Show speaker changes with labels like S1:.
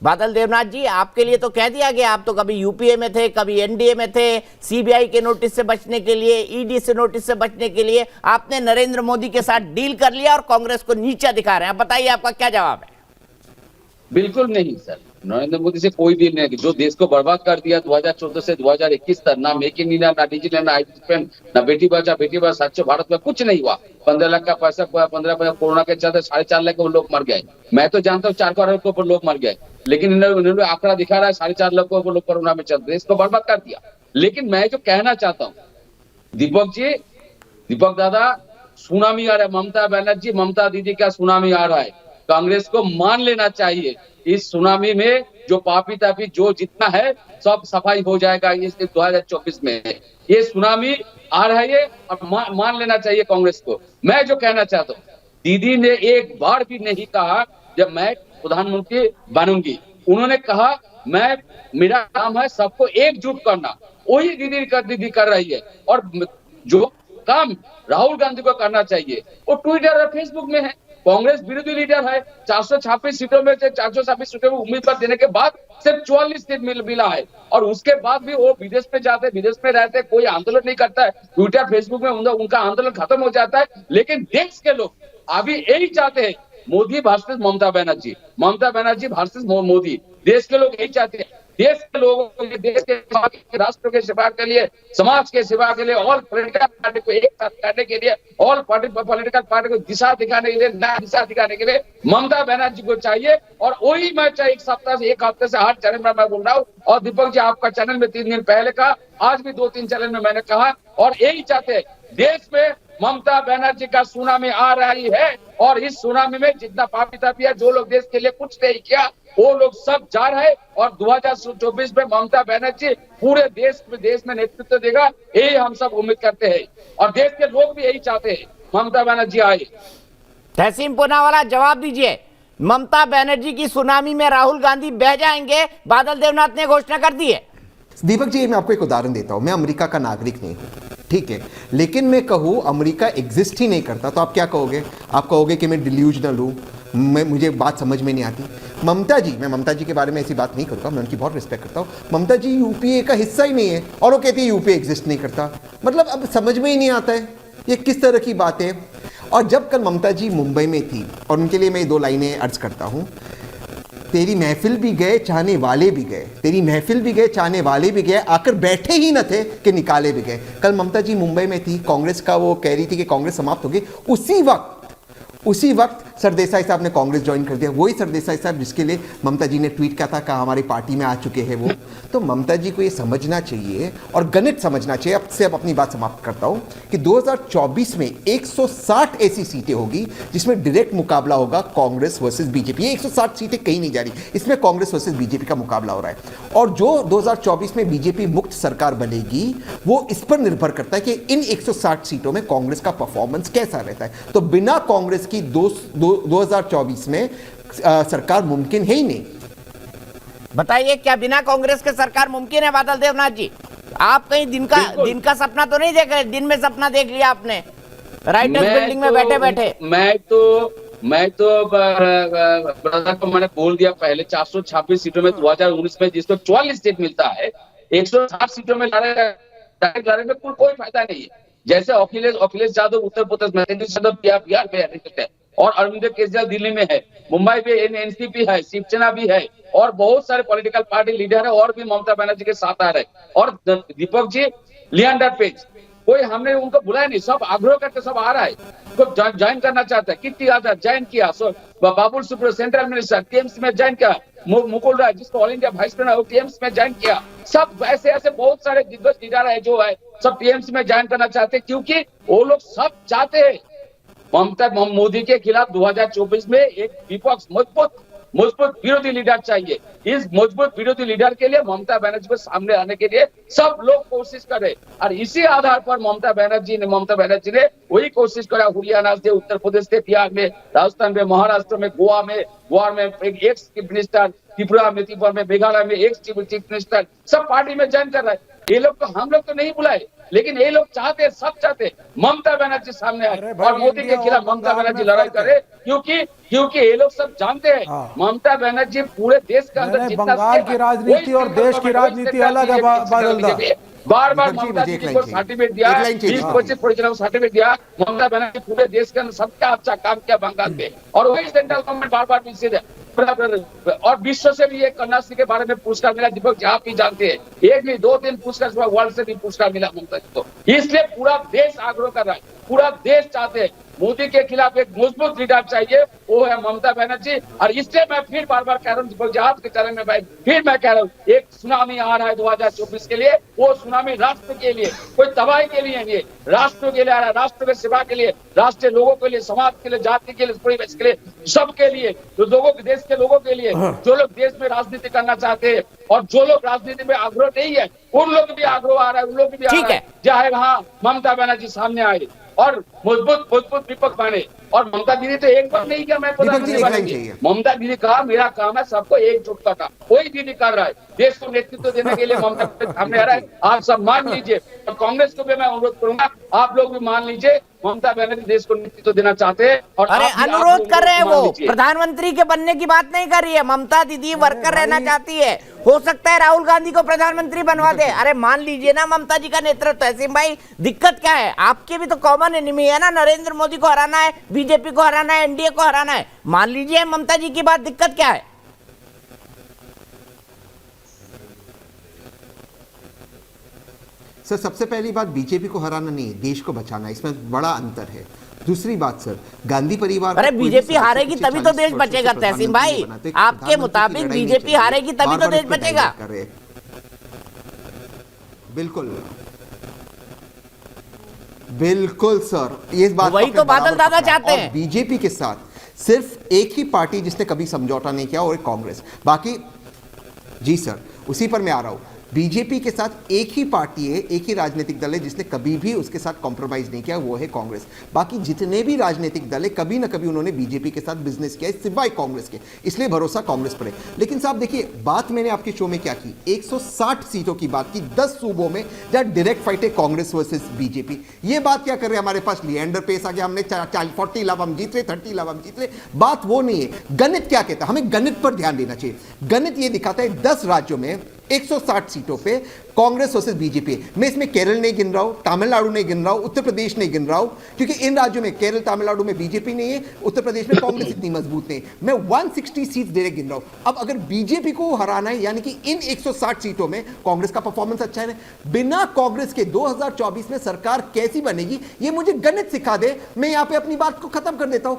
S1: बादल देवनाथ जी, आपके लिए तो कह दिया गया, आप तो कभी यूपीए में थे, कभी एनडीए में थे। सीबीआई के नोटिस से बचने के लिए, ईडी से नोटिस से बचने के लिए आपने नरेंद्र मोदी के साथ डील कर लिया और कांग्रेस को नीचा दिखा रहे हैं। आप बताइए, आपका क्या जवाब है?
S2: बिल्कुल नहीं सर, नरेंद्र मोदी से कोई डील नहीं। जो देश को बर्बाद कर दिया 2014 से 2021 तक, ना मेक इन इंडिया, ना डिजिटल, ना आईपीएल, ना बेटी बचाओ स्वच्छ भारत में कुछ नहीं हुआ। 15 लाख का पैसा, 15 कोरोना के चलते 4.5 लाख लोग मर गए। मैं तो जानता हूँ 4 करोड़ के ऊपर लोग मर गए, लेकिन इन्होंने आंकड़ा दिखा रहा है 4.5 लाख लोग कोरोना में चल, देश को बर्बाद कर दिया। लेकिन मैं जो कहना चाहता हूँ, दीपक जी, दीपक दादा, सुनामी आ रहा है। ममता बनर्जी, ममता दीदी का सुनामी आ रहा है। कांग्रेस को मान लेना चाहिए, इस सुनामी में जो पापी तापी जो जितना है सब सफाई हो जाएगा इस 2024 में। ये सुनामी आ रहा है और मान लेना चाहिए कांग्रेस को। मैं जो कहना चाहता हूँ, दीदी ने एक बार भी नहीं कहा जब मैं प्रधानमंत्री बनूंगी, उन्होंने कहा मैं, मेरा काम है सबको एकजुट करना। वही दीदी कर रही है। और जो काम राहुल गांधी को करना चाहिए वो ट्विटर और फेसबुक में है। कांग्रेस विरोधी लीडर है, 426 सीटों में से 426 सीटों में उम्मीदवार देने के बाद सिर्फ 44 सीट मिला है। और उसके बाद भी वो विदेश में जाते, विदेश में रहते, कोई आंदोलन नहीं करता है। ट्विटर फेसबुक में उनका आंदोलन खत्म हो जाता है। लेकिन देश के लोग अभी यही चाहते हैं, मोदी वर्सेस ममता बनर्जी, ममता बनर्जी वर्सेस मोदी। देश के लोग यही चाहते हैं। देश के लोगों को, देश के राष्ट्र के सेवा के लिए, समाज के सेवा के लिए, ऑल पॉलिटिकल पार्टी को एक साथ करने के लिए, ऑल पॉलिटिकल पार्टी को दिशा दिखाने के लिए, नया दिशा दिखाने के लिए ममता बनर्जी को चाहिए। और वही मैं चाहे एक हफ्ते से हर चैनल में मैं बोल रहा हूँ। और दीपक जी, आपका चैनल में 3 दिन पहले कहा, आज भी 2-3 चैनल में मैंने कहा। और यही चाहते हैं, देश में ममता बनर्जी का सुनामी आ रही है। और इस सुनामी में जितना पापी तापी है, जो लोग देश के लिए कुछ नहीं किया, वो लोग सब जा रहे हैं। और 2024 में ममता बनर्जी पूरे देश में नेतृत्व देगा, यही हम सब उम्मीद करते हैं। और देश के लोग भी यही चाहते हैं, ममता बनर्जी आए।
S1: तहसीन पूनावाला, जवाब दीजिए। ममता बनर्जी की सुनामी में राहुल गांधी बह जाएंगे, बादल देवनाथ ने घोषणा कर दी है।
S3: दीपक जी, मैं आपको एक उदाहरण देता हूं। मैं अमेरिका का नागरिक नहीं हूं, ठीक है, लेकिन मैं कहूं अमेरिका एग्जिस्ट ही नहीं करता, तो आप क्या कहोगे? आप कहोगे कि मैं डिल्यूजनल हूं, मुझे बात समझ में नहीं आती। ममता जी, मैं ममता जी के बारे में ऐसी बात नहीं करूंगा, मैं उनकी बहुत रिस्पेक्ट करता हूं। ममता जी यूपीए का हिस्सा ही नहीं है और वो कहती है यूपीए एग्जिस्ट नहीं करता। मतलब अब समझ में ही नहीं आता है ये किस तरह की बात है। और जब कल ममता जी मुंबई में थी, और उनके लिए मैं 2 लाइनें अर्ज करता हूं। तेरी महफिल भी गए, चाहने वाले भी गए, तेरी महफिल भी गए, चाहने वाले भी गए, आकर बैठे ही न थे कि निकाले भी गए। कल ममता जी मुंबई में थी, कांग्रेस का वो कह रही थी कि कांग्रेस समाप्त होगी। उसी वक्त सरदेसाई साहब ने कांग्रेस ज्वाइन कर दिया। वही सरदेसाई साहब जिसके लिए ममता जी ने ट्वीट किया था कि हमारी पार्टी में आ चुके हैं वो। तो ममता जी को ये समझना चाहिए और गणित समझना चाहिए। अब से अब अपनी बात समाप्त करता हूं कि 2024 में 160 ऐसी सीटें होगी जिसमें डायरेक्ट मुकाबला होगा कांग्रेस वर्सेस बीजेपी। ये 160 सीटें कहीं नहीं जा रही, इसमें कांग्रेस वर्सेस बीजेपी का मुकाबला हो रहा है। और जो 2024 में बीजेपी मुक्त सरकार बनेगी, वो इस पर निर्भर करता है कि इन 160 सीटों में कांग्रेस का परफॉर्मेंस कैसा रहता है। तो बिना कांग्रेस की 2024 में सरकार मुमकिन है ही नहीं।
S1: बताइए, क्या बिना कांग्रेस के सरकार मुमकिन है? बादल देवनाथ जी, आप कहीं दिन का सपना तो नहीं देख रहे? दिन में सपना देख लिया आपने राइटर्स बिल्डिंग में बैठे बैठे?
S2: मैं तो ब्रदर को मैंने बोल दिया पहले, 426 सीटों में 2019 में जिसको 44 सीट मिलता है, 160 सीटों में लड़ने में कोई फायदा नहीं है। जैसे अखिलेश यादव उत्तर प्रदेश में, तेजस्वी यादव बिहार में, और अरविंद केजरीवाल दिल्ली में है, मुंबई में एनसीपी है, शिवसेना भी है, और बहुत सारे पॉलिटिकल पार्टी लीडर है, और भी ममता बनर्जी के साथ आ रहे। और दीपक जी, लियांडर पेज, कोई हमने उनको बुलाया नहीं, सब आग्रह करके सब आ रहा है, तो ज्वाइन करना चाहता है। कीर्ति यादव ज्वाइन किया, Babul Supriyo central minister TMC में ज्वाइन किया, मुकुल राय जिसको all India vice president TMC में ज्वाइन किया। सब ऐसे बहुत सारे दिग्गज लीडर है जो है, सब टीएमसी में ज्वाइन करना चाहते हैं, क्योंकि वो लोग सब चाहते हैं ममता मोदी के खिलाफ 2024 में एक विपक्ष, मजबूत विरोधी लीडर चाहिए। इस मजबूत विरोधी लीडर के लिए ममता बनर्जी को सामने आने के लिए सब लोग कोशिश करें। और इसी आधार पर ममता बनर्जी ने वही कोशिश करा। हरियाणा से, उत्तर प्रदेश से, बिहार में, राजस्थान में, महाराष्ट्र में, गोवा में एक चीफ मिनिस्टर, त्रिपुरा में, मेघालय में एक चीफ मिनिस्टर, सब पार्टी में ज्वाइन कर रहा है। ये लोग तो, हम लोग तो नहीं बुलाए, लेकिन ये लोग चाहते, सब चाहते ममता बनर्जी सामने आए
S4: अरे भाई,
S2: और मोदी के
S4: इंडिया
S2: खिलाफ
S4: और
S2: ममता
S4: बंगाल
S2: बनर्जी
S4: में
S2: लड़ाई
S4: फर्क है।
S2: करे, क्योंकि ये लोग सब जानते हैं
S4: हाँ।
S2: ममता बनर्जी पूरे देश के अंदर
S4: नहीं,
S2: जितना
S4: बंगाल
S2: स्टेप
S4: की
S2: है,
S4: राजनीति
S2: वही
S4: और
S2: सेंट्रल
S4: देश की
S2: गवर्नमेंट, वही
S4: राजनीति
S2: सेंट्रल
S4: अलग है,
S2: बीजेपी,
S4: बादल दा।
S2: बार बार
S3: दीपक जी,
S2: ममता
S3: मुझे एक
S2: दीदी
S3: लाइन
S2: को
S3: चाहिए।
S2: सर्टिफिकेट दिया
S3: एक
S2: है,
S3: लाइन चाहिए
S2: 20-25 परियोजना को सर्टिफिकेट दिया। ममता बनर्जी पूरे देश के अंदर सबका अच्छा काम किया बंगाल में, और वही सेंट्रल गवर्नमेंट बार बार पीछे है। और विश्व से भी एक कन्याश्री के बारे में पुरस्कार मिला, दीपक जी आप भी जानते हैं, एक नहीं 2-3 पुरस्कार, वर्ल्ड से भी पुरस्कार मिला ममता जी को। इसलिए पूरा देश आग्रह कर रहा है, पूरा देश चाहते हैं मोदी के खिलाफ एक मजबूत लीडर चाहिए, वो है ममता बनर्जी। और इसलिए मैं फिर बार बार कह रहा हूँ दीपक जी आपके चैनल में भाई, फिर मैं कह रहा हूँ एक सुनामी आ रहा है 2024 के लिए, वो सुनामी राष्ट्र के लिए, कोई तबाही के लिए नहीं, राष्ट्र के लिए आ रहा है, राष्ट्र के सेवा के लिए, राष्ट्रीय लोगों के लिए, समाज के लिए, जाति के लिए, परिवेश के लिए, सबके लिए, जो लोगों के देश के लोगों के लिए, जो लोग देश में राजनीति करना चाहते हैं और जो लोग राजनीति में आग्रह नहीं है, उन लोग भी आग्रह आ रहा है, उन लोग भी आ रहा है, चाहे वहाँ ममता बनर्जी सामने आए और मजबूत विपक्ष बने। और ममता दीदी तो एक बार नहीं किया मैं प्रधानमंत्री बनेंगे, ममता दीदी कहा मेरा काम है सबको एकजुट करना, वही दीदी कर रहा है, देश को नेतृत्व देने के लिए ममता सामने आ रहा है। आप सब मान लीजिए, और कांग्रेस को भी मैं अनुरोध करूंगा, आप लोग भी मान लीजिए ममता बनर्जी देश को नेतृत्व देना चाहते हैं। और
S1: अरे अनुरोध कर रहे हैं, वो प्रधानमंत्री के बनने की बात नहीं कर रही है, ममता दीदी वर्कर रहना चाहती है, हो सकता है राहुल गांधी को प्रधानमंत्री बनवा दे। अरे मान लीजिए ना ममता जी का नेतृत्व। ऐसे भाई दिक्कत क्या है, आपके भी तो कॉमन एनिमी है ना, नरेंद्र मोदी को हराना है, बीजेपी को हराना है, एनडीए को हराना है, मान लीजिए ममता जी की बात, दिक्कत क्या है?
S3: सर सबसे पहली बात, बीजेपी को हराना नहीं, देश को बचाना, इसमें बड़ा अंतर है। दूसरी बात सर, गांधी परिवार,
S1: अरे बीजेपी हारेगी तभी तो देश बचेगा तहसीन भाई, आपके मुताबिक बीजेपी हारेगी तभी तो देश बचेगा।
S3: बिल्कुल बिल्कुल सर, ये बात
S1: वही तो बादल दादा चाहते हैं।
S3: बीजेपी के साथ सिर्फ एक ही पार्टी जिसने कभी समझौता नहीं किया, और कांग्रेस। बाकी जी सर, उसी पर मैं आ रहा हूं। बीजेपी के साथ एक ही पार्टी है, एक ही राजनीतिक दल है जिसने कभी भी उसके साथ कॉम्प्रोमाइज नहीं किया, वो है कांग्रेस। बाकी जितने भी राजनीतिक दल है, कभी ना कभी उन्होंने बीजेपी के साथ बिजनेस किया है, सिवाय कांग्रेस के, इसलिए भरोसा कांग्रेस पर है। लेकिन साहब देखिए, बात मैंने आपके शो में क्या की, 160 सीटों की बात की 10 सूबों में, जहां डायरेक्ट फाइट है कांग्रेस वर्सेस बीजेपी। ये बात क्या कर रहे हैं, हमारे पास लिएंडर पेस आ गया, हमने 40 लाभ हम जीत रहे, 30 लाभ हम जीत रहे, बात वो नहीं है। गणित क्या कहता है, हमें गणित पर ध्यान देना चाहिए। गणित ये दिखाता है 10 राज्यों में 160 सीटों पे कांग्रेस वर्सेस बीजेपी। मैं इसमें केरल नहीं गिन रहा हूं, तमिलनाडु नहीं गिन रहा हूं, उत्तर प्रदेश नहीं गिन रहा हूं, क्योंकि इन राज्यों में, केरल तमिलनाडु में बीजेपी नहीं है, उत्तर प्रदेश में कांग्रेस इतनी मजबूत नहीं। मैं 160 सीट डायरेक्ट गिन रहा हूं। अब अगर बीजेपी को हराना है, यानी कि इन 160 सीटों में कांग्रेस का परफॉर्मेंस अच्छा है, बिना कांग्रेस के 2024 में सरकार कैसी बनेगी, ये मुझे गणित सिखा दे, मैं यहां पर अपनी बात को खत्म कर देता हूं।